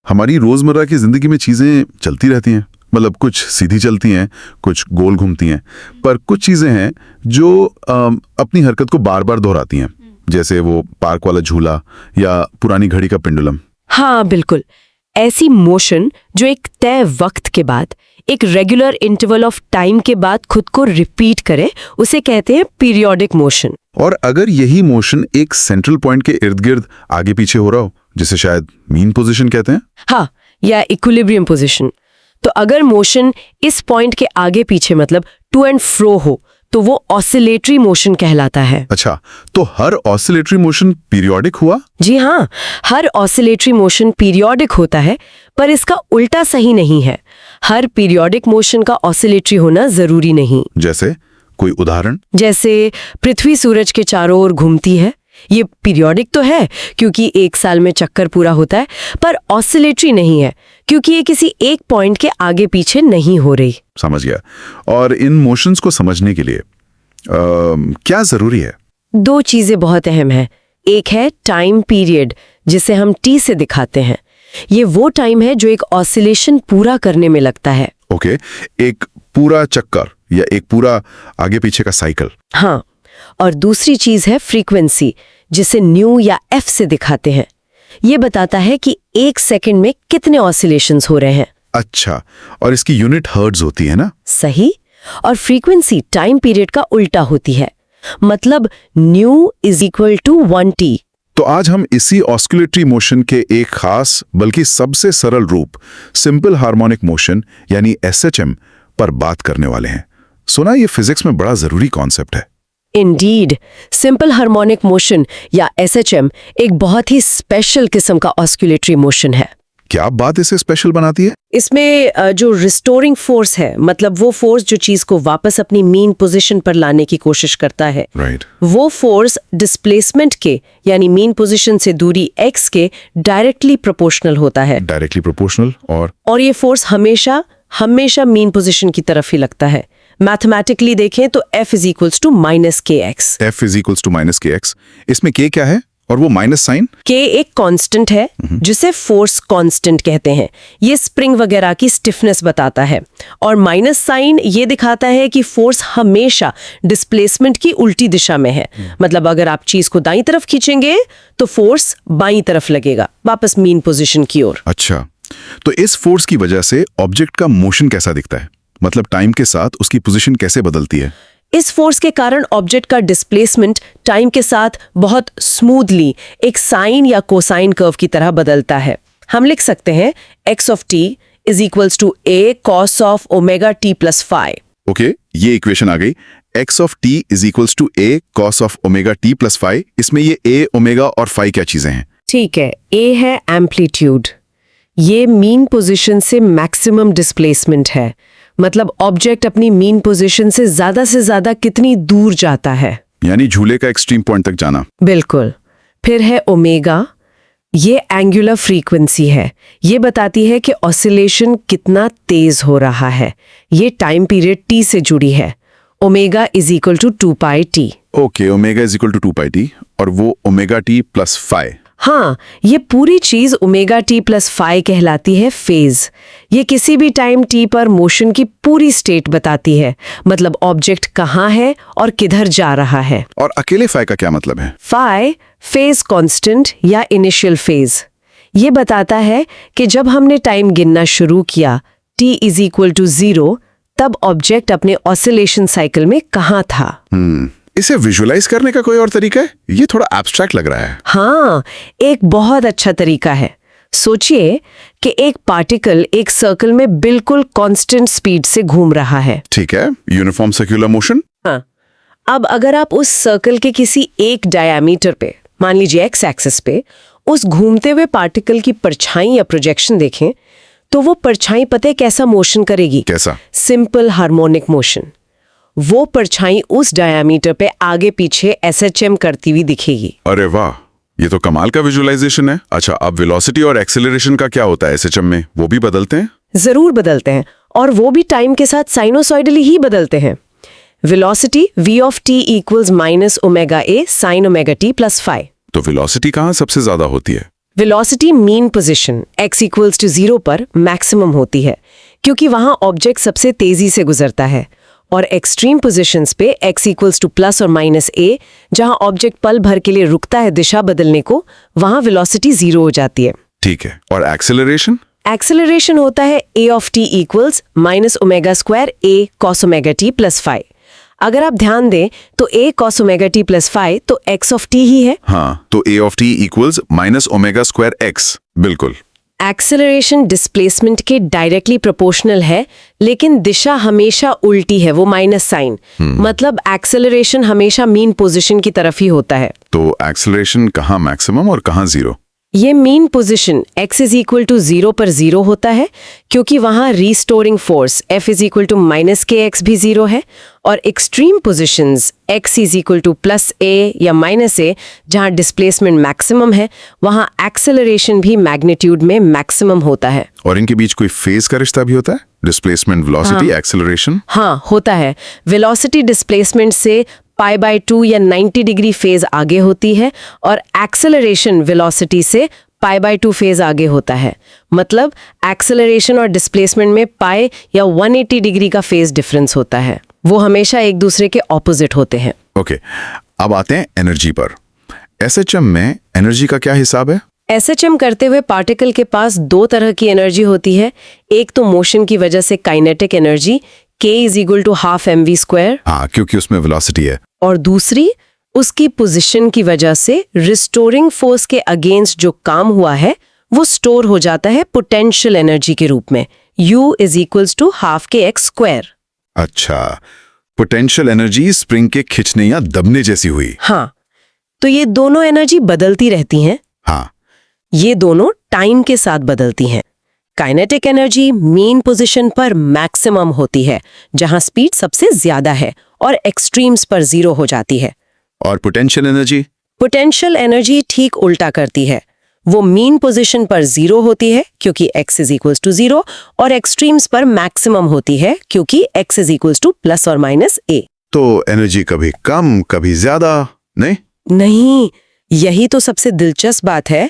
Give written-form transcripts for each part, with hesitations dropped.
हमारी रोजमर्रा की जिंदगी में चीजें चलती रहती हैं, मतलब कुछ सीधी चलती हैं, कुछ गोल घूमती हैं, पर कुछ चीजें हैं जो अपनी हरकत को बार बार दोहराती हैं, जैसे वो पार्क वाला झूला या पुरानी घड़ी का पेंडुलम। हाँ बिल्कुल, ऐसी मोशन जो एक तय वक्त के बाद, एक रेगुलर इंटरवल ऑफ टाइम के बाद खुद को रिपीट करे, उसे कहते हैं पीरियोडिक मोशन। और अगर यही मोशन एक सेंट्रल पॉइंट के इर्द गिर्द आगे पीछे हो रहा हो, जिसे शायद मीन पोजीशन कहते हैं, हाँ, या इक्विलिब्रियम पोजीशन, तो अगर मोशन इस पॉइंट के आगे पीछे मतलब टू एंड फ्रो हो तो वो ऑसिलेटरी मोशन कहलाता है। अच्छा, तो हर ऑसिलेटरी मोशन पीरियोडिक हुआ? जी हाँ, हर ऑसिलेटरी मोशन पीरियोडिक होता है, पर इसका उल्टा सही नहीं है। हर पीरियोडिक मोशन का ऑसिलेटरी होना जरूरी नहीं। जैसे कोई उदाहरण? जैसे पृथ्वी सूरज के चारों ओर घूमती है, ये पीरियोडिक तो है क्योंकि एक साल में चक्कर पूरा होता है, पर ऑसिलेटरी नहीं है क्योंकि ये किसी एक पॉइंट के आगे पीछे नहीं हो रही। समझ गया। और इन मोशंस को समझने के लिए क्या जरूरी है? दो चीजें बहुत अहम है। एक है टाइम पीरियड, जिसे हम टी से दिखाते हैं। ये वो टाइम है जो एक ऑसिलेशन पूरा करने में लगता है। ओके, एक पूरा चक्कर या एक पूरा आगे पीछे का साइकिल। हाँ, और दूसरी चीज है फ्रीक्वेंसी, जिसे न्यू या एफ से दिखाते हैं। ये बताता है कि एक सेकंड में कितने ऑसिलेशंस हो रहे हैं। अच्छा, और इसकी यूनिट हर्ट्ज होती है ना? सही। और फ्रीक्वेंसी टाइम पीरियड का उल्टा होती है, मतलब new is equal to 1t। तो आज हम इसी ऑस्कुलेटरी मोशन के एक खास बल्कि सबसे सरल रूप सिंपल हार्मोनिक मोशन यानी SHM पर बात करने वाले हैं। सुना, ये फिजिक्स में बड़ा जरूरी कॉन्सेप्ट है। इंडीड, सिंपल हार्मोनिक मोशन या SHM एक बहुत ही स्पेशल किस्म का ऑस्कुलेटरी मोशन है। क्या बात इसे स्पेशल बनाती है? इसमें जो रिस्टोरिंग फोर्स है, मतलब वो फोर्स जो चीज को वापस अपनी मीन पोजीशन पर लाने की कोशिश करता है, वो फोर्स डिस्प्लेसमेंट के यानी मीन पोजीशन से दूरी x के डायरेक्टली प्रोपोर्शनल होता है। Directly proportional. और ये फोर्स हमेशा मीन पोजीशन की तरफ ही लगता है। मैथमेटिकली देखें तो F is equals to minus KX। F is equals to minus KX। इसमें K क्या है और वो माइनस साइन? K एक कांस्टेंट है जिसे फोर्स कांस्टेंट कहते हैं। ये स्प्रिंग वगैरह की स्टिफनेस बताता है। और माइनस साइन ये दिखाता है कि फोर्स हमेशा डिस्प्लेसमेंट की उल्टी दिशा में है। मतलब अगर आप चीज को दाईं तरफ खींचेंगे तो फोर्स बाईं तरफ लगेगा, वापस मीन पोजीशन की ओर। अच्छा, तो इस फोर्स की वजह से ऑब्जेक्ट का मोशन कैसा दिखता है? मतलब टाइम के साथ उसकी पोजीशन कैसे बदलती है? इस फोर्स के कारण ऑब्जेक्ट का डिस्प्लेसमेंट टाइम के साथ बहुत स्मूथली एक साइन या कोसाइन कर्व की तरह बदलता है। हम लिख सकते हैं x of t is equals to a cos of omega t plus phi। Okay, ये इक्वेशन आ गई। x of t is equals to a cos of omega t plus phi। इसमें ये a, ओमेगा और phi क्या चीजें हैं? ठीक है, a है एम्पलीट्यूड, ये मीन पोजीशन से मैक्सिमम डिस्प्लेसमेंट है। मतलब ऑब्जेक्ट अपनी मीन पोजीशन से ज्यादा कितनी दूर जाता है, यानी झूले का एक्सट्रीम पॉइंट तक जाना। बिल्कुल। फिर है ओमेगा, ये एंगुलर फ्रीक्वेंसी है। ये बताती है कि ऑसिलेशन कितना तेज हो रहा है। ये टाइम पीरियड t से जुड़ी है। Omega is equal to 2πt। Okay, omega is equal to 2πt और वो ओमेगा t प्लस phi। हाँ, ये पूरी चीज ओमेगा t प्लस phi कहलाती है फेज। ये किसी भी टाइम t पर मोशन की पूरी स्टेट बताती है, मतलब ऑब्जेक्ट कहाँ है और किधर जा रहा है। और अकेले phi का क्या मतलब है? phi फेज कांस्टेंट या इनिशियल फेज। ये बताता है कि जब हमने टाइम गिनना शुरू किया t इज इक्वल टू 0, तब ऑब्जेक्ट अपने ऑसिलेशन साइकिल में कहाँ था। इसे विजुअलाइज करने का कोई और तरीका है? ये थोड़ा एब्स्ट्रैक्ट लग रहा है। हाँ, एक बहुत अच्छा तरीका है। सोचिए कि एक पार्टिकल एक सर्कल में बिल्कुल कांस्टेंट स्पीड से घूम रहा है। ठीक है, यूनिफॉर्म सर्कुलर मोशन। हाँ, अब अगर आप उस सर्कल के किसी एक डायमीटर पे, मान लीजिए x एक्सिस पे, उस घूमते हुए पार्टिकल की परछाई या प्रोजेक्शन देखें, तो वो परछाई पता है कैसा मोशन करेगी? कैसा? Simple harmonic motion. वो परछाई उस डायमीटर पे आगे पीछे SHM करती हुई दिखेगी। अरे वाह, ये तो कमाल का विजुअलाइजेशन है। अच्छा, अब वेलोसिटी और एक्सेलरेशन का क्या होता है SHM में? वो भी बदलते हैं? जरूर बदलते हैं, और वो भी टाइम के साथ साइनोसॉइडली ही बदलते हैं। Velocity v of t equals minus omega a sine omega t plus phi। तो वेलोसिटी कहाँ सबसे ज्यादा होती है? Velocity mean position x equals to 0 पर मैक्सिमम होती है क्योंकि वहां ऑब्जेक्ट सबसे तेजी से गुजरता है, और एक्सट्रीम पोजीशंस पे x इक्वल्स टू प्लस और माइनस a, जहां ऑब्जेक्ट पल भर के लिए रुकता है दिशा बदलने को, वहां वेलोसिटी 0 हो जाती है। ठीक है, और एक्सेलरेशन? एक्सेलरेशन होता है a of t equals minus omega square a cos omega t plus phi. अगर आप ध्यान दें तो a cos omega t plus phi तो x ऑफ t ही है। हाँ, तो a of t equals minus omega square x। बिल्कुल। एक्सेलरेशन डिस्प्लेसमेंट के डायरेक्टली प्रोपोर्शनल है, लेकिन दिशा हमेशा उल्टी है, वो माइनस साइन। मतलब एक्सेलरेशन हमेशा मीन पोजीशन की तरफ ही होता है। तो एक्सेलरेशन कहाँ मैक्सिमम और कहाँ 0? ये mean position x is equal to 0 पर 0 होता है क्योंकि वहां restoring force F is equal to minus kx भी 0 है, और extreme positions x is equal to plus a या माइनस a, जहां डिस्प्लेसमेंट मैक्सिमम है, वहां एक्सेलरेशन भी मैग्नीट्यूड में मैक्सिमम होता है। और इनके बीच कोई फेज का रिश्ता भी होता है? Displacement, velocity, acceleration? हाँ, होता है। वेलोसिटी डिस्प्लेसमेंट से π/2 या 90 डिग्री फेज आगे होती है, और एक्सेलरेशन वेलोसिटी से π/2 फेज आगे होता है। मतलब एक्सेलरेशन और डिस्प्लेसमेंट में पाई या 180 डिग्री का फेज डिफरेंस होता है। वो हमेशा एक दूसरे के ऑपोजिट होते हैं। ओके, अब आते हैं एनर्जी पर। एसएचएम में एनर्जी का क्या हिसाब है? एसएचएम करते हुए पार्टिकल के पास दो तरह की एनर्जी होती है। एक तो मोशन की वजह से kinetic energy k is equal to half mv square, हाँ, क्योंकि उसमें वेलोसिटी है। और दूसरी उसकी पोजीशन की वजह से रिस्टोरिंग फोर्स के अगेंस्ट जो काम हुआ है वो स्टोर हो जाता है पोटेंशियल एनर्जी के रूप में, u is equals to half kx square. अच्छा, पोटेंशियल एनर्जी स्प्रिंग के खिंचने या दबने जैसी हुई। हाँ, तो ये दोनों एनर्जी बदलती रहती हैं। हाँ, ये दोनों टाइम के साथ बदलती हैं। काइनेटिक एनर्जी मीन पोजीशन पर मैक्सिमम होती है, जहां स्पीड सबसे ज्यादा है, और एक्सट्रीम्स पर 0 हो जाती है। और पोटेंशियल एनर्जी? पोटेंशियल एनर्जी ठीक उल्टा करती है। वो मीन पोजीशन पर 0 होती है क्योंकि x इज इक्वल्स टू 0, और एक्सट्रीम्स पर मैक्सिमम होती है क्योंकि x is equals two plus और माइनस a। तो एनर्जी कभी कम कभी ज्यादा नहीं, यही तो सबसे दिलचस्प बात है।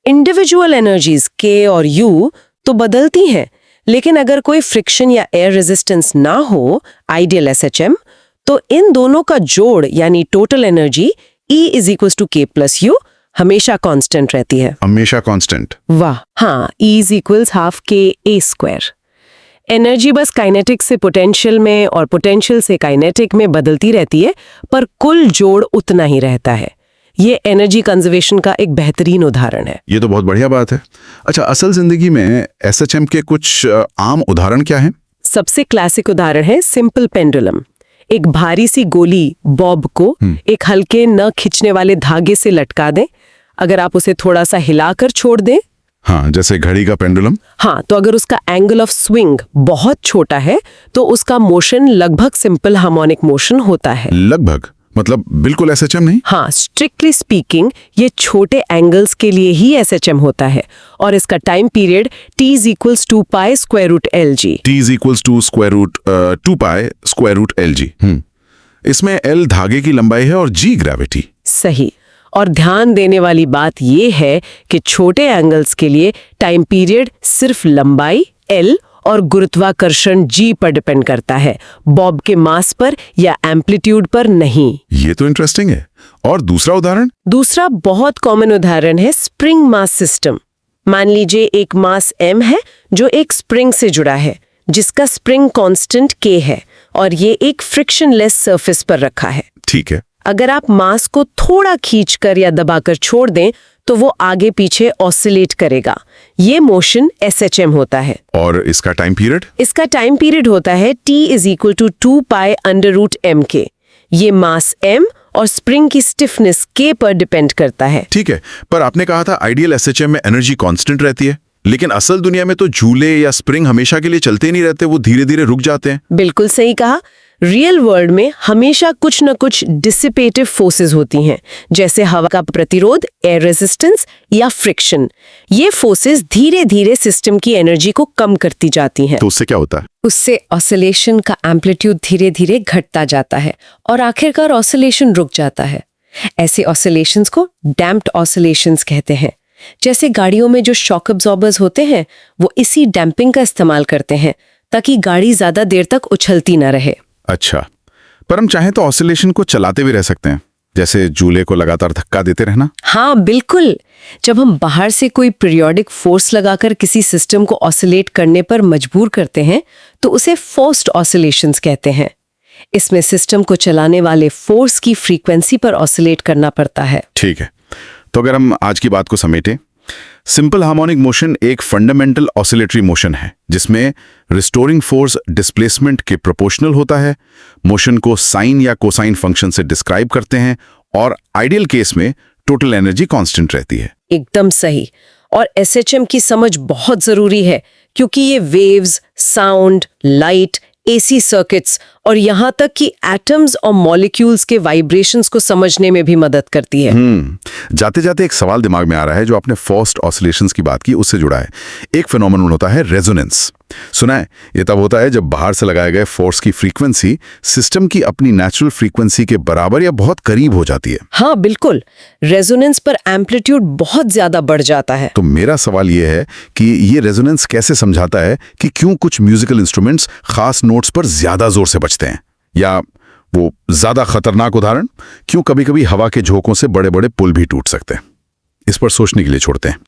इंडिविजुअल एनर्जीज k और u तो बदलती हैं, लेकिन अगर कोई फ्रिक्शन या एयर रेजिस्टेंस ना हो, आइडियल एसएचएम, तो इन दोनों का जोड़ यानी total energy E is equals to k plus u हमेशा कांस्टेंट रहती है। हमेशा कांस्टेंट? वाह, हाँ, E is equals half k a square. Energy बस काइनेटिक से पोटेंशियल में और पोटेंशियल से काइनेटिक में बदलती रहती है, पर कुल जोड़ उतना ही रहता है। ये एनर्जी कंजर्वेशन का एक बेहतरीन उदाहरण है। ये तो बहुत बढ़िया बात है। अच्छा, असल जिंदगी में एसएचएम के कुछ आम उदाहरण क्या हैं? सबसे क्लासिक उदाहरण है सिंपल पेंडुलम। एक भारी सी गोली बॉब को एक हल्के न खींचने वाले धागे से लटका दें। अगर आप उसे थोड़ा सा हिलाकर छोड़ दें, हाँ, जैसे घड़ी का पेंडुलम। हाँ, तो अगर उसका एंगल ऑफ स्विंग बहुत छोटा है तो उसका मोशन लगभग सिंपल हार्मोनिक मोशन होता है। लगभग मतलब बिल्कुल एसएचएम नहीं? हाँ, स्ट्रिक्टली स्पीकिंग ये छोटे एंगल्स के लिए ही एसएचएम होता है, और इसका time period t is equals to pi square root LG। t is equals to square root 2 pi square root LG। इसमें L धागे की लंबाई है और G ग्रेविटी। सही। और ध्यान देने वाली बात यह है कि छोटे एंगल्स के लिए टाइम पीरियड सिर्फ लंबाई L और गुरुत्वाकर्षण G पर डिपेंड करता है, बॉब के मास पर या एम्पलीट्यूड पर नहीं। ये तो इंटरेस्टिंग है। और दूसरा उदाहरण? दूसरा बहुत कॉमन उदाहरण है स्प्रिंग मास सिस्टम। मान लीजिए एक मास m है जो एक स्प्रिंग से जुड़ा है, जिसका स्प्रिंग कांस्टेंट k है, और ये एक फ्रिक्शनलेस सरफेस पर रखा है। ठीक है। अगर आप मास को थोड़ा खींचकर या दबाकर छोड़ दें तो वो आगे पीछे ऑसिलेट करेगा। ये मोशन एसएचएम होता है। और इसका टाइम पीरियड? इसका टाइम पीरियड होता है t is equal to 2 pi under root mk। ये मास m और स्प्रिंग की स्टिफनेस k पर डिपेंड करता है। ठीक है, पर आपने कहा था आइडियल एसएचएम में एनर्जी कांस्टेंट रहती है, लेकिन असल दुनिया में तो झूले या स्प्रिंग हमेशा के लिए चलते नहीं रहते, वो धीरे धीरे रुक जाते हैं। बिल्कुल सही कहा। रियल वर्ल्ड में हमेशा कुछ न कुछ डिसिपेटिव फोर्सेस होती हैं, जैसे हवा का प्रतिरोध, एयर रेजिस्टेंस या फ्रिक्शन। ये फोर्सेस धीरे धीरे सिस्टम की एनर्जी को कम करती जाती हैं। तो उससे क्या होता है? उससे ऑसिलेशन का एम्पलीट्यूड धीरे धीरे घटता जाता है और आखिरकार ऑसिलेशन रुक जाता है। ऐसे ऑसिलेशंस को डैम्प्ड ऑसिलेशंस कहते हैं। जैसे गाड़ियों में जो शॉक अब्जॉर्बर्स होते हैं वो इसी डैम्पिंग का इस्तेमाल करते हैं ताकि गाड़ी ज्यादा देर तक उछलती ना रहे। अच्छा, पर हम चाहें तो ऑसिलेशन को चलाते भी रह सकते हैं, जैसे झूले को लगातार धक्का देते रहना। हाँ बिल्कुल, जब हम बाहर से कोई पीरियोडिक फोर्स लगाकर किसी सिस्टम को ऑसिलेट करने पर मजबूर करते हैं तो उसे फोर्स्ड ऑसिलेशंस कहते हैं। इसमें सिस्टम को चलाने वाले फोर्स की फ्रीक्वेंसी पर ऑसिलेट करना पड़ता है। ठीक है, तो अगर हम आज की बात को समेटें, सिंपल हार्मोनिक मोशन एक फंडामेंटल ऑसिलेटरी मोशन है जिसमें रिस्टोरिंग फोर्स डिस्प्लेसमेंट के प्रोपोर्शनल होता है। मोशन को साइन या कोसाइन फंक्शन से डिस्क्राइब करते हैं और आइडियल केस में टोटल एनर्जी कांस्टेंट रहती है। एकदम सही। और एसएचएम की समझ बहुत जरूरी है क्योंकि ये waves, sound, light, AC circuits और यहाँ तक कि एटम्स और मॉलिक्यूल्स के वाइब्रेशंस को समझने में भी मदद करती है। जाते जाते एक सवाल दिमाग में आ रहा है जो आपने फोर्स्ड ऑसिलेशंस की बात की उससे जुड़ा है। एक फिनोमेनन होता है रेजोनेंस। सुना है? ये तब होता है जब बाहर से लगाए गए फोर्स की फ्रीक्वेंसी सिस्टम की अपनी नेचुरल फ्रीक्वेंसी के बराबर या बहुत करीब हो जाती है। हाँ बिल्कुल, रेजोनेंस पर एम्पलीट्यूड बहुत ज्यादा बढ़ जाता है। तो मेरा सवाल ये है कि ये रेजोनेंस कैसे समझाता है कि क्यों कुछ म्यूजिकल इंस्ट्रूमेंट्स खास नोट्स पर ज्यादा जोर से बजते हैं, या वो ज्यादा खतरनाक उदाहरण, क्यों कभी-कभी हवा के झोंकों से बड़े-बड़े पुल भी टूट सकते हैं। इस पर सोचने के लिए छोड़ते हैं।